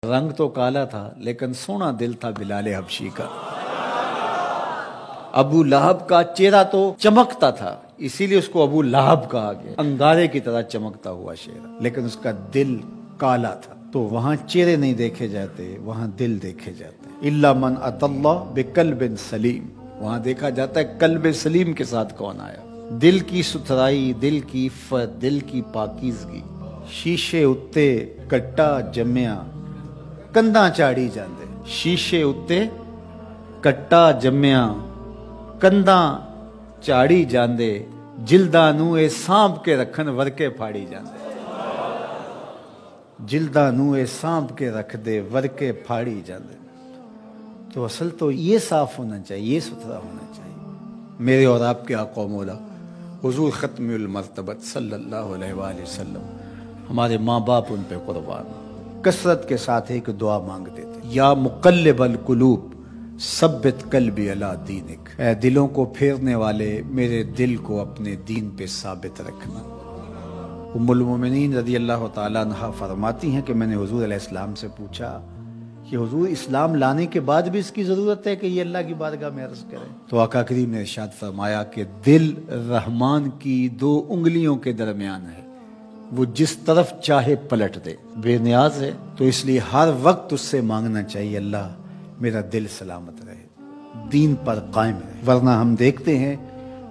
رنگ تو کالا تھا لیکن سونا دل تھا بلال حبشی کا۔ ابو لہب کا چہرہ تو چمکتا تھا، اسی لیے اس کو ابو لہب کہا گیا، انگارے کی طرح چمکتا ہوا چہرہ، لیکن اس کا دل کالا تھا۔ تو وہاں چہرے نہیں دیکھے جاتے، وہاں دل دیکھے جاتے ہیں۔ الا من اتى اللہ بقلب سلیم، وہاں دیکھا جاتا ہے قلب سلیم کے ساتھ کون آیا۔ دل کی ستھرائی، دل کی عفت، دل کی پاکیزگی۔ شیشے اتے کٹا جمیا کنداں چاڑی جاندے، شیشے اتے کٹا جمیا کنداں چاڑی جاندے، جلداں نوں اے سانپ کے رکھن ورکے پھاڑی جاندے، جلداں نوں اے سانپ کے رکھ دے ورکے پھاڑی جاندے۔ تو اصل تو یہ صاف ہونا چاہیے، یہ ستھرا ہونا چاہیے۔ میرے اور آپ کے آقا و مولا حضور ختم المرتبت صلی اللہ علیہ وآلہ وسلم، ہمارے ماں باپ ان پہ قربان، کثرت کے ساتھ ایک دعا مانگتے تھے، یا مقلب القلوب ثبت قلبی علی دینک، اے دلوں کو پھیرنے والے میرے دل کو اپنے دین پہ ثابت رکھنا۔ ام المومنین رضی اللہ تعالیٰ عنہ فرماتی ہیں کہ میں نے حضور علیہ السلام سے پوچھا کہ حضور اسلام لانے کے بعد بھی اس کی ضرورت ہے کہ یہ اللہ کی بارگاہ میں عرض کرے؟ تو آقا کریم نے ارشاد فرمایا کہ دل رحمان کی 2 انگلیوں کے درمیان ہے، وہ جس طرف چاہے پلٹ دے، بے نیاز ہے۔ تو اس لیے ہر وقت اس سے مانگنا چاہیے، اللہ میرا دل سلامت رہے، دین پر قائم رہے۔ ورنہ ہم دیکھتے ہیں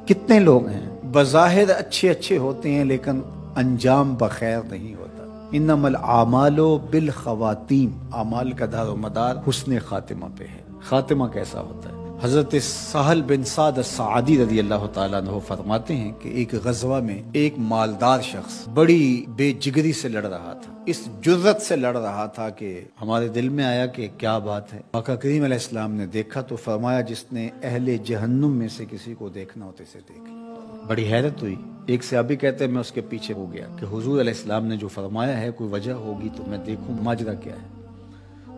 کتنے لوگ ہیں بظاہر اچھے ہوتے ہیں لیکن انجام بخیر نہیں ہوتا۔ انما الاعمال بالخواتیم، اعمال کا دار و مدار حسن خاتمہ پہ ہے۔ خاتمہ کیسا ہوتا ہے؟ حضرت سہل بن سعد الساعدی رضی اللہ تعالیٰ عنہ فرماتے ہیں کہ ایک غزوہ میں ایک مالدار شخص بڑی بے جگری سے لڑ رہا تھا، اس جرت سے لڑ رہا تھا کہ ہمارے دل میں آیا کہ کیا بات ہے۔ آقا کریم علیہ السلام نے دیکھا تو فرمایا جس نے اہل جہنم میں سے کسی کو دیکھنا ہوتے سے دیکھ لیا۔ بڑی حیرت ہوئی، ایک صحابی کہتے ہیں میں اس کے پیچھے ہو گیا کہ حضور علیہ السلام نے جو فرمایا ہے کوئی وجہ ہوگی تو میں دیکھوں ماجرا کیا ہے۔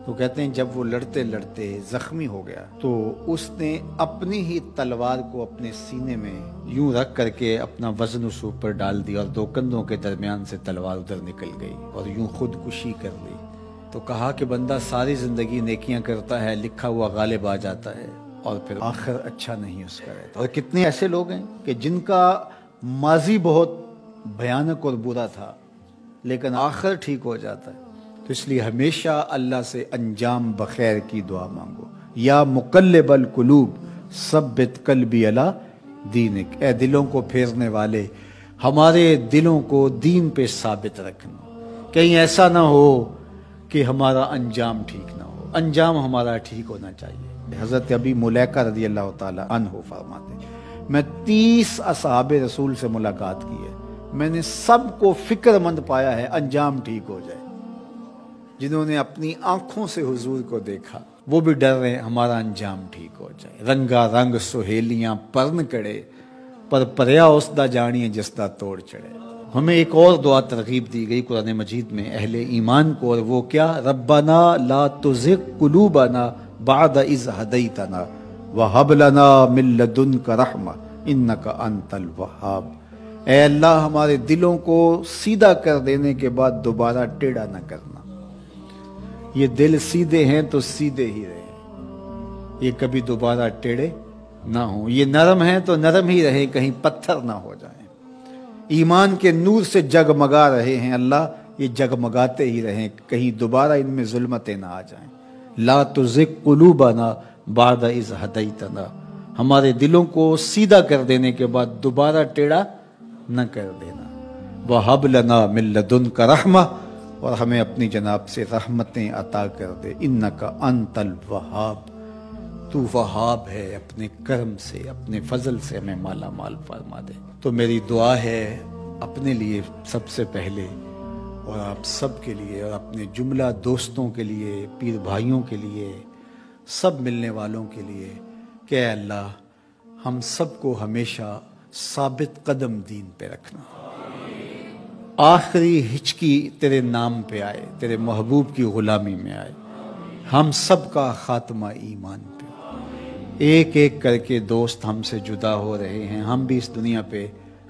تو کہتے ہیں جب وہ لڑتے لڑتے زخمی ہو گیا تو اس نے اپنی ہی تلوار کو اپنے سینے میں یوں رکھ کر کے اپنا وزن اس اوپر ڈال دیا اور 2 کندھوں کے درمیان سے تلوار ادھر نکل گئی اور یوں خودکشی کر لی۔ تو کہا کہ بندہ ساری زندگی نیکیاں کرتا ہے، لکھا ہوا غالب آ جاتا ہے اور پھر آخر اچھا نہیں اس کا رہتا۔ اور کتنے ایسے لوگ ہیں کہ جن کا ماضی بہت بھیانک اور برا تھا لیکن آخر ٹھیک ہو جاتا ہے۔ تو اس لیے ہمیشہ اللہ سے انجام بخیر کی دعا مانگو۔ یا مقلب القلوب ثبت قلبی علی دینک، اے دلوں کو پھیرنے والے ہمارے دلوں کو دین پہ ثابت رکھنا، کہیں ایسا نہ ہو کہ ہمارا انجام ٹھیک نہ ہو، انجام ہمارا ٹھیک ہونا چاہیے۔ حضرت ابی ملیکہ رضی اللہ تعالی عنہ فرماتے ہیں میں 30 اصحاب رسول سے ملاقات کی ہے، میں نے سب کو فکر مند پایا ہے انجام ٹھیک ہو جائے۔ جنہوں نے اپنی آنکھوں سے حضور کو دیکھا وہ بھی ڈر رہے ہمارا انجام ٹھیک ہو جائے۔ رنگا رنگ سہیلیاں پرن کڑے، پر پریا اس دا جانیے جس دا توڑ چڑھے۔ ہمیں ایک اور دعا ترغیب دی گئی قرآن مجید میں اہل ایمان کو، اور وہ کیا؟ ربنا لا تزغ قلوبنا بعد اذ ہدیتنا وہب لنا من لدنک رحمہ انک انت الوہاب۔ اے اللہ ہمارے دلوں کو سیدھا کر دینے کے بعد دوبارہ ٹیڑھا نہ کرنا۔ یہ دل سیدھے ہیں تو سیدھے ہی رہے، یہ کبھی دوبارہ ٹیڑھے نہ ہوں۔ یہ نرم ہیں تو نرم ہی رہے، کہیں پتھر نہ ہو جائیں۔ ایمان کے نور سے جگمگا رہے ہیں اللہ، یہ جگمگاتے ہی رہیں، کہیں دوبارہ ان میں ظلمتیں نہ آ جائیں۔ لا تزغ قلوبنا بعد اذ ہدیتنا، ہمارے دلوں کو سیدھا کر دینے کے بعد دوبارہ ٹیڑھا نہ کر دینا۔ وہب لنا من لدنک رحمہ، اور ہمیں اپنی جناب سے رحمتیں عطا کر دے۔ انک انت الوہاب، تو وہاب ہے، اپنے کرم سے اپنے فضل سے ہمیں مالا مال فرما دے۔ تو میری دعا ہے اپنے لیے سب سے پہلے اور آپ سب کے لیے اور اپنے جملہ دوستوں کے لیے، پیر بھائیوں کے لیے، سب ملنے والوں کے لیے کہ اے اللہ ہم سب کو ہمیشہ ثابت قدم دین پہ رکھنا، آخری ہچکی تیرے نام پہ آئے، تیرے محبوب کی غلامی میں آئے، ہم سب کا خاتمہ ایمان پہ۔ ایک ایک کر کے دوست ہم سے جدا ہو رہے ہیں، ہم بھی اس دنیا پہ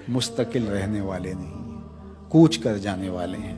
مستقل رہنے والے نہیں ہیں، کوچ کر جانے والے ہیں۔